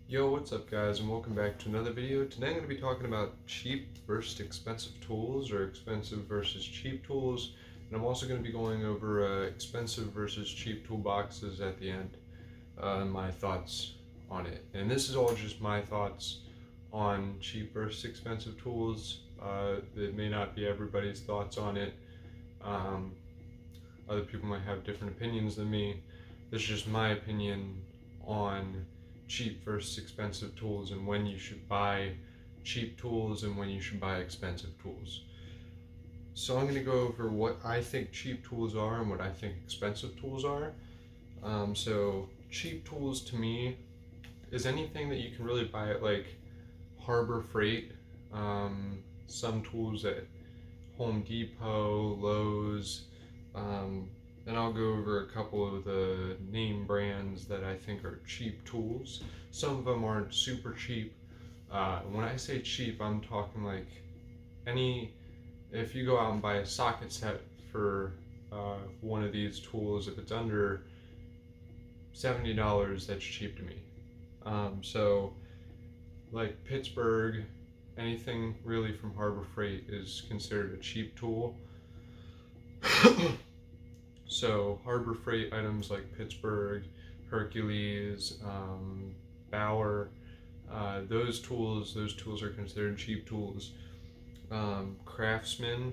Yo, what's up guys, and welcome back to another video. Today I'm going to be talking about cheap versus expensive tools, or expensive versus cheap tools, and I'm also going to be going over expensive versus cheap toolboxes at the end, and my thoughts on it. And this is all just my thoughts on cheap versus expensive tools. It may not be everybody's thoughts on it. Um, Other people might have different opinions than me. This is just my opinion on cheap versus expensive tools, and when you should buy cheap tools and when you should buy expensive tools. So I'm going to go over what I think cheap tools are and what I think expensive tools are. So cheap tools to me is anything that you can really buy at like Harbor Freight, some tools at Home Depot, Lowe's, and I'll go over a couple of the name brands that I think are cheap tools. Some of them aren't super cheap. When I say cheap, I'm talking like if you go out and buy a socket set for one of these tools, if it's under $70, that's cheap to me. So like Pittsburgh, anything really from Harbor Freight is considered a cheap tool. So Harbor Freight items like Pittsburgh, Hercules, Bauer, those tools are considered cheap tools. Craftsman,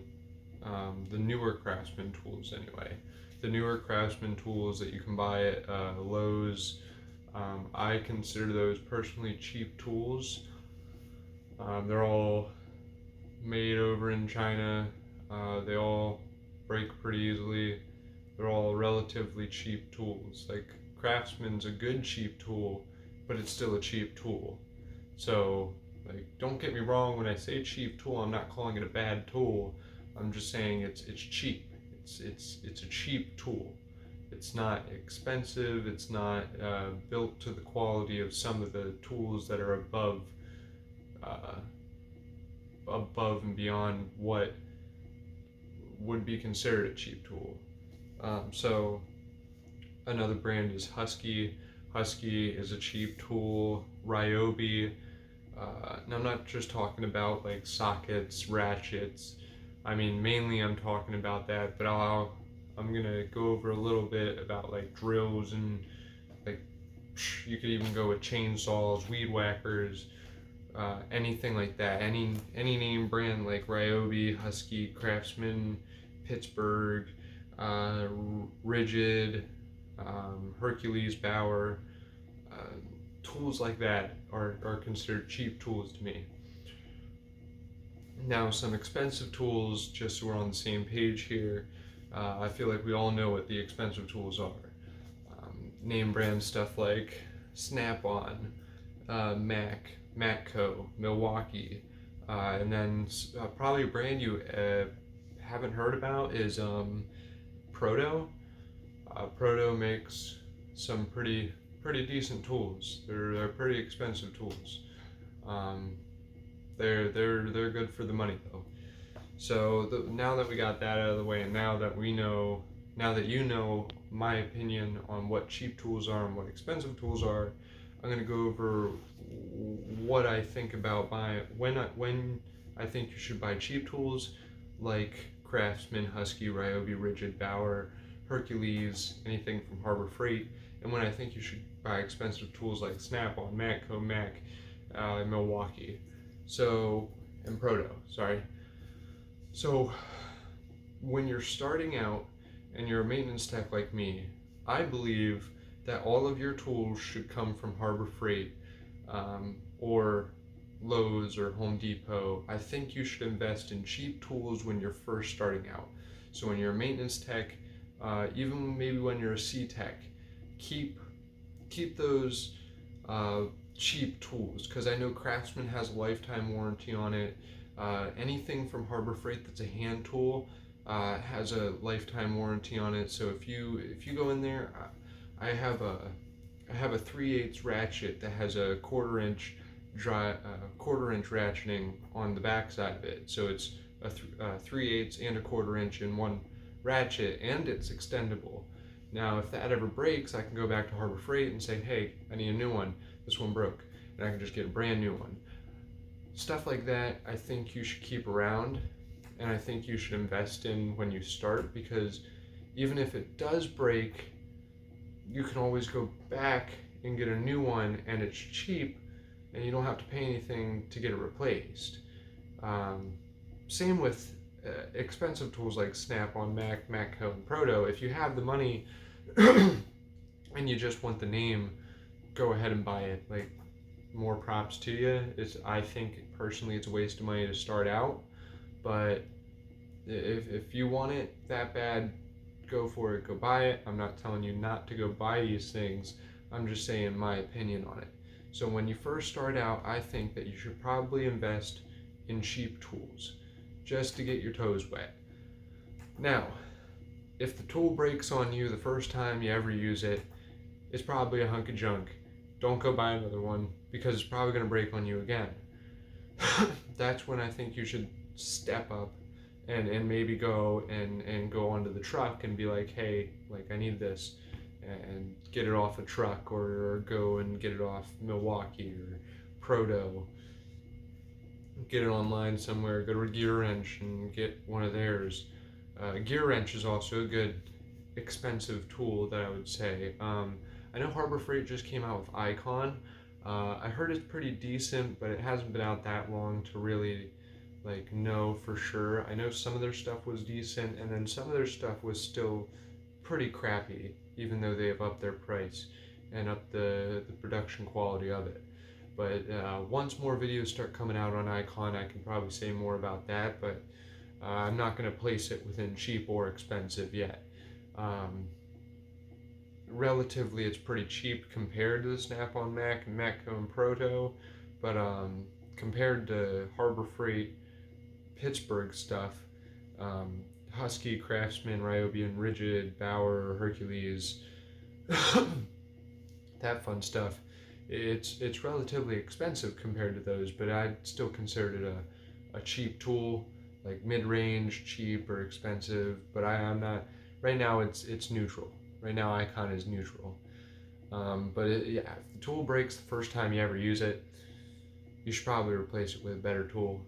the newer Craftsman tools anyway. The newer Craftsman tools that you can buy at Lowe's, I consider those personally cheap tools. They're all made over in China. They all break pretty easily. They're all relatively cheap tools. Like Craftsman's a good cheap tool, but it's still a cheap tool. So like, don't get me wrong, when I say cheap tool, I'm not calling it a bad tool. I'm just saying it's cheap. It's a cheap tool. It's not expensive. It's not built to the quality of some of the tools that are above and beyond what would be considered a cheap tool. So another brand is Husky. Husky is a cheap tool. Ryobi. Now I'm not just talking about like sockets, ratchets. I mean, mainly I'm talking about that, but I'm gonna go over a little bit about like drills and like you could even go with chainsaws, weed whackers, anything like that. Any name brand like Ryobi, Husky, Craftsman, Pittsburgh, Rigid, Hercules, Bauer, tools like that are considered cheap tools to me. Now, some expensive tools, just so we're on the same page here, I feel like we all know what the expensive tools are. Name brand stuff like Snap-on, Mac, Matco, Milwaukee, and then probably a brand you haven't heard about is Proto. Proto makes some pretty decent tools. They're pretty expensive tools. They're good for the money though. So now that we got that out of the way, and now that you know my opinion on what cheap tools are and what expensive tools are, I'm gonna go over what I think about when I think you should buy cheap tools like Craftsman, Husky, Ryobi, Rigid, Bauer, Hercules, anything from Harbor Freight, and when I think you should buy expensive tools like Snap-on, Matco, Mac, Milwaukee, and Proto. So when you're starting out and you're a maintenance tech like me, I believe that all of your tools should come from Harbor Freight, or Lowe's or Home Depot. I think you should invest in cheap tools when you're first starting out. So when you're a maintenance tech, even maybe when you're a C-Tech, keep those cheap tools, because I know Craftsman has a lifetime warranty on it. Anything from Harbor Freight that's a hand tool has a lifetime warranty on it. So if you go in there, I have a 3/8 ratchet that has a quarter-inch ratcheting on the back side of it. So it's a 3/8 and a quarter-inch in one ratchet, and it's extendable. Now, if that ever breaks, I can go back to Harbor Freight and say, hey, I need a new one. This one broke. and I can just get a brand new one. Stuff like that, I think you should keep around, and I think you should invest in when you start, because even if it does break, you can always go back and get a new one, and it's cheap, and you don't have to pay anything to get it replaced. Same with expensive tools like Snap-on, Mac, Matco, and Proto. If you have the money and you just want the name, go ahead and buy it. Like, more props to you. I think personally it's a waste of money to start out, but if you want it that bad, go for it, go buy it. I'm not telling you not to go buy these things. I'm just saying my opinion on it. So when you first start out, I think that you should probably invest in cheap tools just to get your toes wet. Now, if the tool breaks on you the first time you ever use it, it's probably a hunk of junk. Don't go buy another one, because it's probably going to break on you again. That's when I think you should step up and maybe go and go onto the truck and be like, hey, like, I need this, and get it off a truck, or go and get it off Milwaukee or Proto. Get it online somewhere, go to Gear Wrench and get one of theirs. Gear Wrench is also a good expensive tool that I would say. I know Harbor Freight just came out with Icon. I heard it's pretty decent, but it hasn't been out that long to really like know for sure. I know some of their stuff was decent, and then some of their stuff was still pretty crappy, even though they have upped their price and upped the production quality of it. But once more videos start coming out on Icon, I can probably say more about that, but I'm not going to place it within cheap or expensive yet. Relatively, it's pretty cheap compared to the Snap-on Mac and Matco and Proto, but compared to Harbor Freight, Pittsburgh stuff, Husky, Craftsman, Ryobi, Rigid, Bauer, Hercules, that fun stuff, it's relatively expensive compared to those, but I'd still consider it a cheap tool, like mid-range, cheap or expensive. But I'm not. Right now, it's neutral. Right now, Icon is neutral. But yeah, if the tool breaks the first time you ever use it, you should probably replace it with a better tool,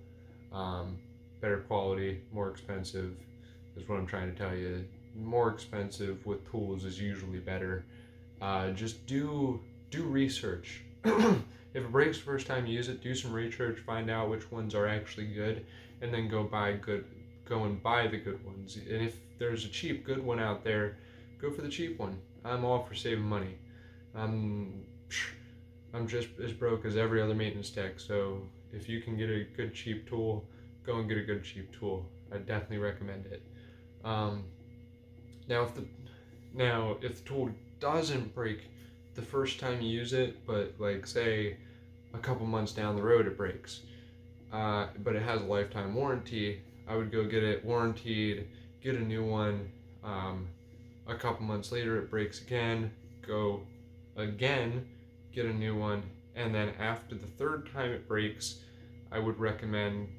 better quality, more expensive. Is what I'm trying to tell you. More expensive with tools is usually better. Just do research. If it breaks the first time you use it, do some research, find out which ones are actually good, and then go and buy the good ones. And if there's a cheap good one out there, go for the cheap one. I'm all for saving money. I'm just as broke as every other maintenance tech, so if you can get a good cheap tool, go and get a good cheap tool. I definitely recommend it. Now if the tool doesn't break the first time you use it, but like say a couple months down the road it breaks, but it has a lifetime warranty, I would go get it warranted, get a new one. A couple months later it breaks again, go again, get a new one, and then after the third time it breaks, I would recommend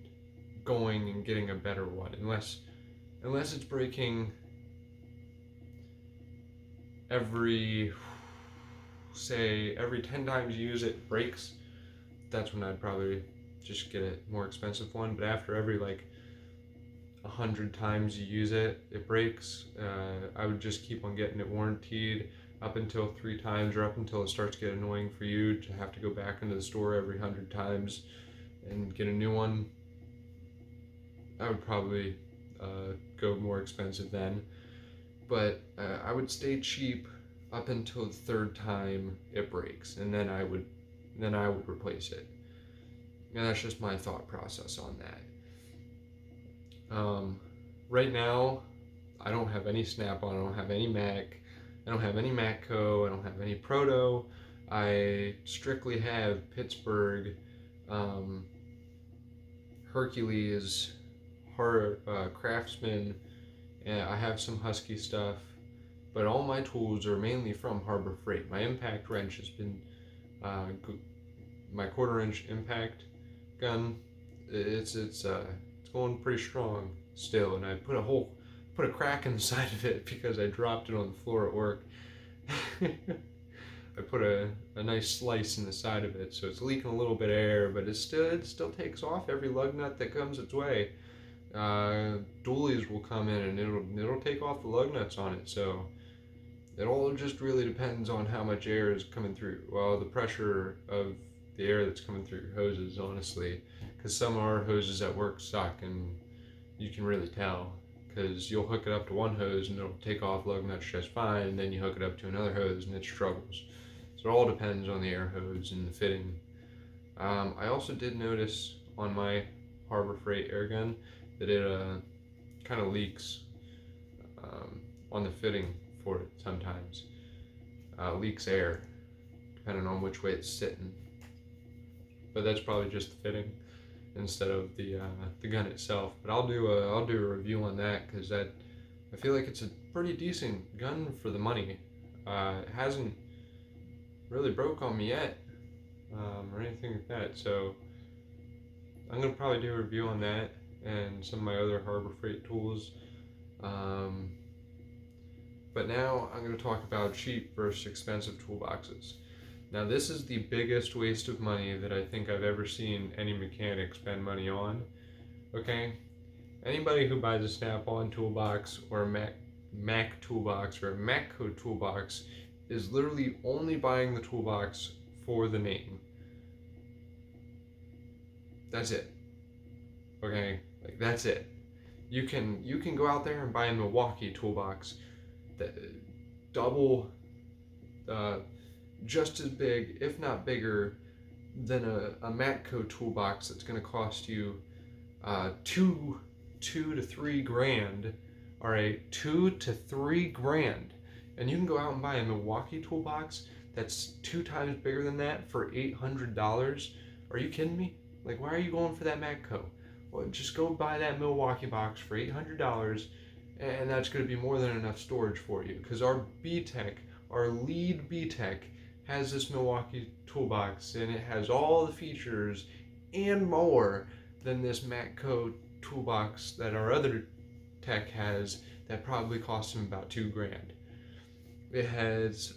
going and getting a better one, unless it's breaking every 10 times you use it breaks. That's when I'd probably just get a more expensive one. But after every 100 times you use it, it breaks, I would just keep on getting it warranted up until 3 times, or up until it starts to get annoying for you to have to go back into the store every 100 times and get a new one. I would probably go more expensive then. But I would stay cheap up until the third time it breaks, and then I would replace it. And that's just my thought process on that. Right now, I don't have any Snap-on, I don't have any Mac, I don't have any Matco, I don't have any Proto. I strictly have Pittsburgh, Hercules, Craftsman, and I have some Husky stuff, but all my tools are mainly from Harbor Freight. My impact wrench has been my 1/4-inch impact gun. It's going pretty strong still, and I put a crack in the side of it because I dropped it on the floor at work. I put a nice slice in the side of it, so it's leaking a little bit of air, but it still takes off every lug nut that comes its way. Dualies will come in and it'll take off the lug nuts on it. So it all just really depends on how much air is coming through. Well, the pressure of the air that's coming through your hoses, honestly, because some of our hoses at work suck, and you can really tell. Because you'll hook it up to one hose and it'll take off lug nuts just fine, and then you hook it up to another hose and it struggles. So it all depends on the air hose and the fitting. I also did notice on my Harbor Freight air gun that it kind of leaks on the fitting for it sometimes. Leaks air depending on which way it's sitting. But that's probably just the fitting instead of the gun itself. But I'll do a review on that, because I feel like it's a pretty decent gun for the money. It hasn't really broke on me yet, or anything like that. So I'm gonna probably do a review on that and some of my other Harbor Freight tools. But now I'm going to talk about cheap versus expensive toolboxes. Now this is the biggest waste of money that I think I've ever seen any mechanic spend money on. Okay? Anybody who buys a Snap-on toolbox or a Mac toolbox or a Matco toolbox is literally only buying the toolbox for the name. That's it. Okay? Like, that's it. You can go out there and buy a Milwaukee toolbox that double, just as big, if not bigger, than a Matco toolbox that's going to cost you $2 to $3 grand. All right, $2 to $3 grand, and you can go out and buy a Milwaukee toolbox that's 2 times bigger than that for $800. Are you kidding me? Like, why are you going for that Matco? Well, just go buy that Milwaukee box for $800, and that's going to be more than enough storage for you. Because our B-Tech, our lead B-Tech, has this Milwaukee toolbox, and it has all the features and more than this Matco toolbox that our other tech has that probably costs him about $2 grand. It has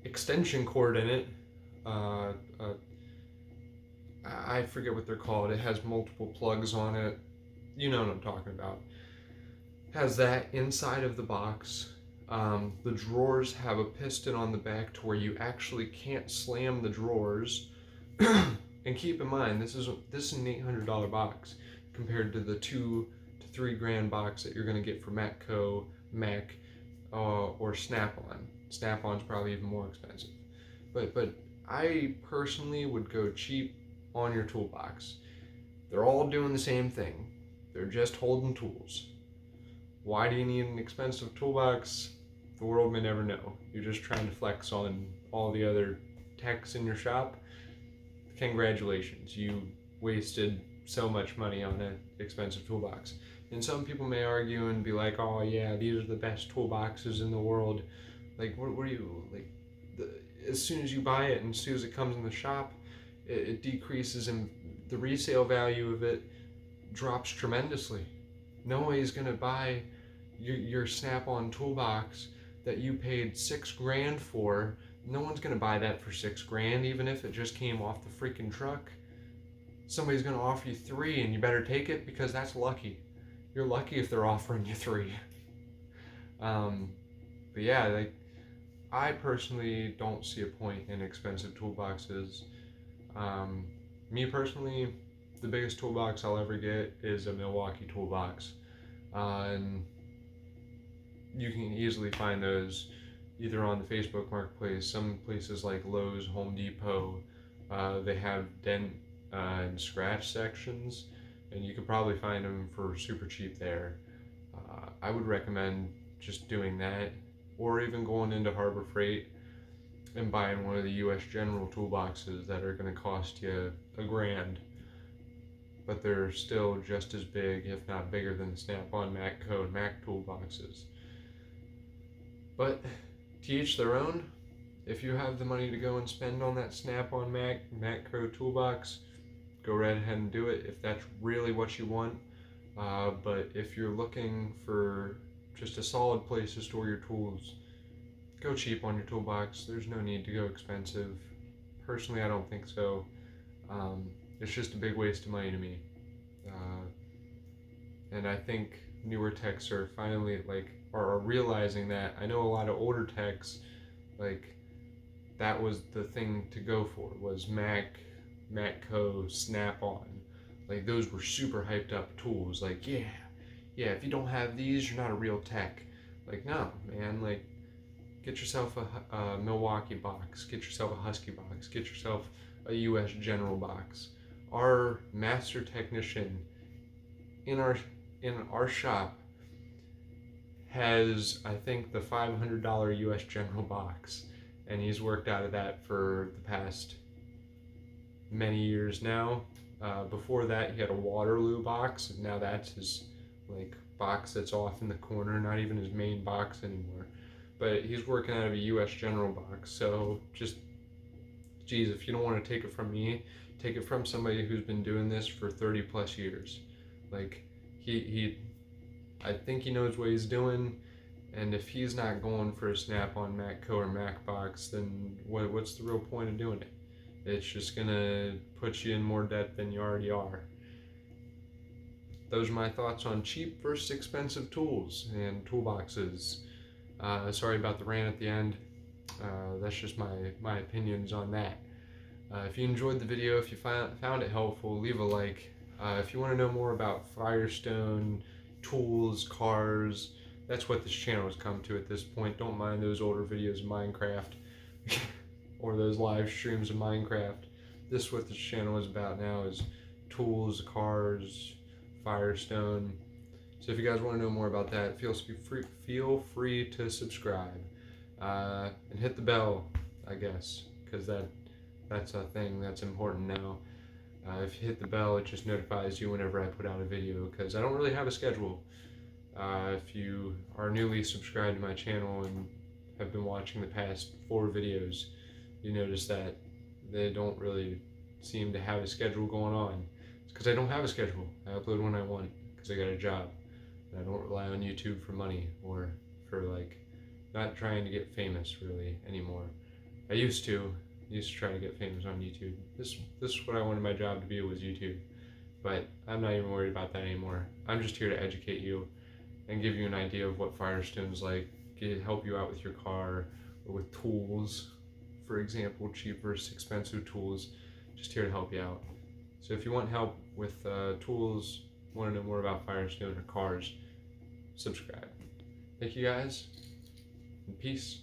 extension cord in it. I forget what they're called. It has multiple plugs on it. You know what I'm talking about. Has that inside of the box. The drawers have a piston on the back to where you actually can't slam the drawers. And keep in mind, this is an $800 box compared to the $2 to $3 grand box that you're going to get for Matco, Mac, or Snap-on. Snap-on's probably even more expensive. But I personally would go cheap on your toolbox. They're all doing the same thing. They're just holding tools. Why do you need an expensive toolbox? The world may never know. You're just trying to flex on all the other techs in your shop. Congratulations, you wasted so much money on an expensive toolbox. And some people may argue and be like, oh yeah, these are the best toolboxes in the world. Like, what are you, like, as soon as you buy it and as soon as it comes in the shop, it decreases, and the resale value of it drops tremendously. Nobody's going to buy your Snap-on toolbox that you paid $6 grand for. No one's going to buy that for $6 grand, even if it just came off the freaking truck. Somebody's going to offer you $3 grand, and you better take it, because that's lucky. You're lucky if they're offering you $3 grand. But yeah, like, I personally don't see a point in expensive toolboxes. Me personally, the biggest toolbox I'll ever get is a Milwaukee toolbox. And you can easily find those either on the Facebook Marketplace, some places like Lowe's, Home Depot. They have dent and scratch sections, and you could probably find them for super cheap there. I would recommend just doing that, or even going into Harbor Freight and buying one of the US General toolboxes that are going to cost you $1 grand, but they're still just as big, if not bigger, than the Snap-on, Matco, and Mac toolboxes. But to each their own. If you have the money to go and spend on that Snap-on Matco toolbox, go right ahead and do it if that's really what you want. But if you're looking for just a solid place to store your tools. Go cheap on your toolbox. There's no need to go expensive. Personally, I don't think so. It's just a big waste of money to me. And I think newer techs are finally are realizing that. I know a lot of older techs, like, that was the thing to go for, was Matco, Snap-on. Like, those were super hyped up tools. Like, yeah, if you don't have these, you're not a real tech. Like, no, man. Like, get yourself a Milwaukee box. Get yourself a Husky box. Get yourself a U.S. General box. Our master technician in our shop has, I think, the $500 U.S. General box, and he's worked out of that for the past many years now. Before that, he had a Waterloo box, and now that's his box that's off in the corner, not even his main box anymore. But he's working out of a U.S. General box, so just, geez, if you don't want to take it from me, take it from somebody who's been doing this for 30 plus years. Like, I think he knows what he's doing, and if he's not going for a Snap-on Matco or Mac box, then what's the real point of doing it? It's just gonna put you in more debt than you already are. Those are my thoughts on cheap versus expensive tools and toolboxes. Sorry about the rant at the end. That's just my opinions on that. If you enjoyed the video, if you found it helpful, leave a like. If you want to know more about Firestone, tools, cars, that's what this channel has come to at this point. Don't mind those older videos of Minecraft or those live streams of Minecraft. This is what this channel is about now, is tools, cars, Firestone. So if you guys want to know more about that, feel free to subscribe and hit the bell, I guess, because that's a thing that's important now. If you hit the bell, it just notifies you whenever I put out a video, because I don't really have a schedule. If you are newly subscribed to my channel and have been watching the past 4 videos, you notice that they don't really seem to have a schedule going on. It's because I don't have a schedule. I upload when I want, because I got a job. And I don't rely on YouTube for money, or for not trying to get famous really anymore. I used to try to get famous on YouTube. This is what I wanted my job to be, was YouTube. But I'm not even worried about that anymore. I'm just here to educate you and give you an idea of what Firestone's like, help you out with your car or with tools. For example, cheap versus expensive tools. Just here to help you out. So if you want help with tools, want to know more about Firestone or cars, subscribe. Thank you guys, and peace.